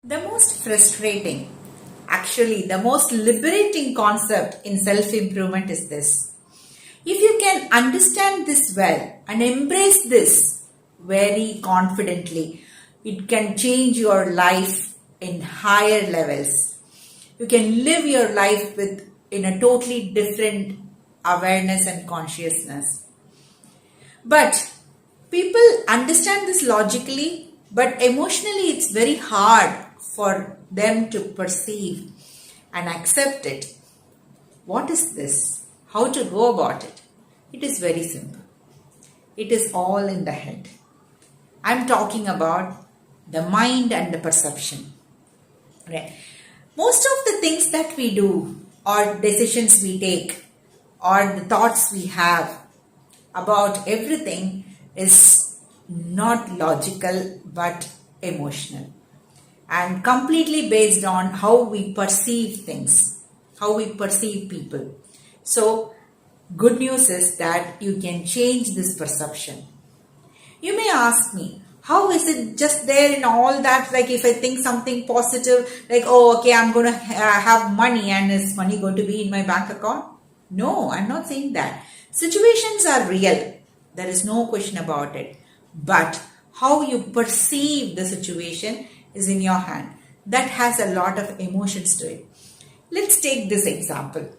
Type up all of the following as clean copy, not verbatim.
The most frustrating, actually, the most liberating concept in self improvement is this. If you can understand this well and embrace this very confidently, it can change your life in higher levels. You can live your life with in a totally different awareness and consciousness. But people understand this logically, but emotionally it's very hard for them to perceive and accept it. What is this? How to go about it? It is very simple. It is all in the head. I'm talking about the mind and the perception. Right? Most of the things that we do, or decisions we take, or the thoughts we have about everything is not logical but emotional and completely based on how we perceive things, how we perceive people. So, good news is that you can change this perception. You may ask me, how is it just there in all that? Like, if I think something positive, like, oh, okay, I'm going to have money, and is money going to be in my bank account? No, I'm not saying that. Situations are real. There is no question about it. But how you perceive the situation is in your hand. That has a lot of emotions to it. Let's take this example.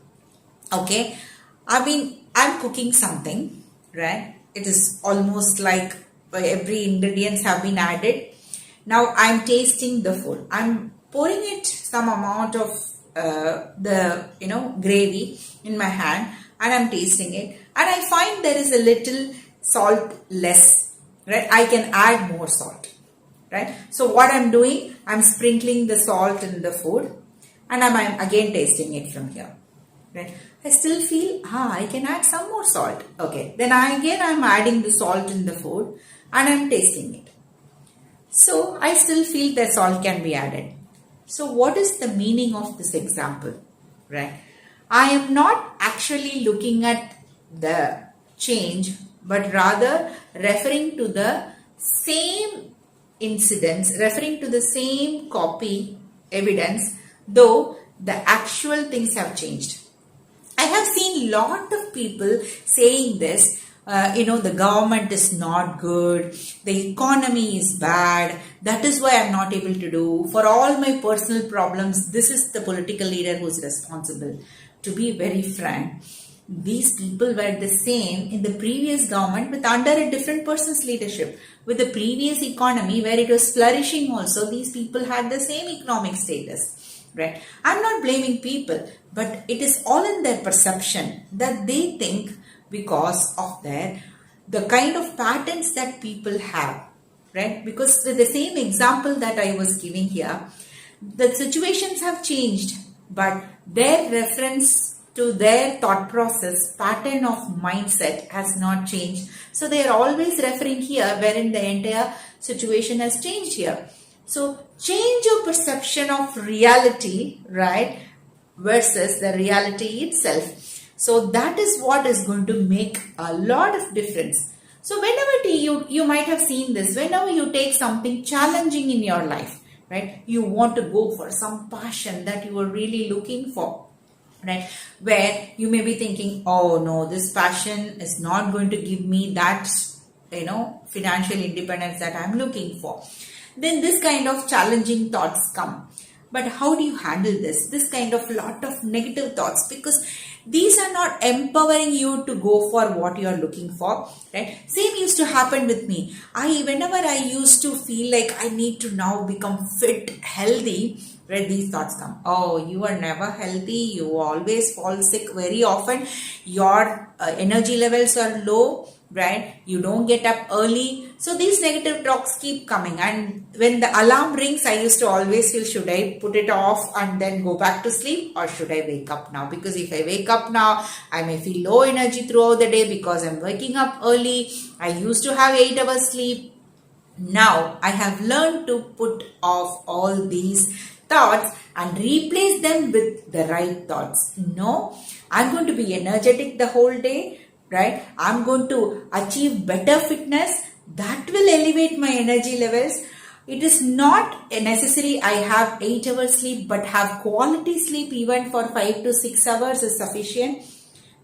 Okay, I'm cooking something, right? It is almost like every ingredients have been added. Now I'm tasting the food. I'm pouring it some amount of the gravy in my hand, and I'm tasting it, and I find there is a little salt less, right? I can add more salt, right? So what I'm doing, I'm sprinkling the salt in the food, and I'm again tasting it from here, right? I still feel, I can add some more salt. Okay, then I'm adding the salt in the food, and I'm tasting it. So I still feel that salt can be added. So what is the meaning of this example, right? I am not actually looking at the change, but rather referring to the same incidents, referring to the same copy evidence, though the actual things have changed. I have seen lot of people saying this, the government is not good, the economy is bad, that is why I'm not able to do. For all my personal problems, this is the political leader who is responsible. To be very frank, these people were the same in the previous government with under a different person's leadership. With the previous economy where it was flourishing also, these people had the same economic status. Right? I'm not blaming people, but it is all in their perception that they think because of the kind of patterns that people have, right? Because the same example that I was giving here, the situations have changed, but their reference to their thought process, pattern of mindset has not changed. So they are always referring here wherein the entire situation has changed here. So change your perception of reality, right, versus the reality itself. So that is what is going to make a lot of difference. So whenever you might have seen this, whenever you take something challenging in your life, right, you want to go for some passion that you are really looking for, right, where you may be thinking, oh no, this passion is not going to give me that, financial independence that I'm looking for. Then this kind of challenging thoughts come. But how do you handle this? This kind of lot of negative thoughts, because these are not empowering you to go for what you are looking for, right? Same used to happen with me. Whenever I used to feel like I need to now become fit, healthy, right, these thoughts come. Oh, you are never healthy. You always fall sick very often. Your energy levels are low, right? You don't get up early. So these negative talks keep coming, and when the alarm rings, I used to always feel, should I put it off and then go back to sleep, or should I wake up now? Because if I wake up now, I may feel low energy throughout the day because I'm waking up early. I used to have 8 hours sleep. Now I have learned to put off all these thoughts and replace them with the right thoughts. No, I'm going to be energetic the whole day, right? I'm going to achieve better fitness. That will elevate my energy levels. It is not necessary I have 8 hours sleep, but have quality sleep even for 5 to 6 hours is sufficient.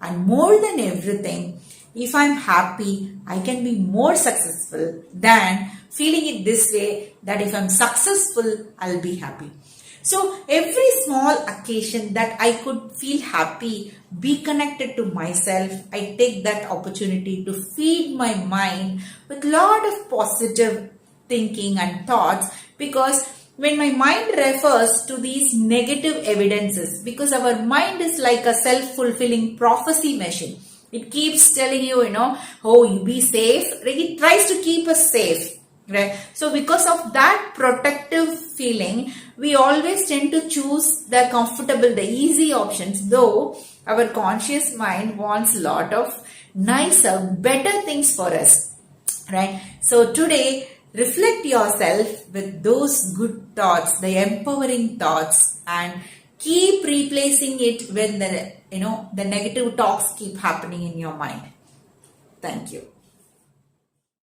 And more than everything, if I'm happy, I can be more successful than feeling it this way, that if I'm successful, I'll be happy. So every small occasion that I could feel happy, be connected to myself, I take that opportunity to feed my mind with lot of positive thinking and thoughts, because when my mind refers to these negative evidences, because our mind is like a self-fulfilling prophecy machine. It keeps telling you, oh, you be safe. It tries to keep us safe. Right? So because of that protective feeling, we always tend to choose the comfortable, the easy options, though our conscious mind wants a lot of nicer, better things for us. Right? So today, reflect yourself with those good thoughts, the empowering thoughts, and keep replacing it when the negative talks keep happening in your mind. Thank you.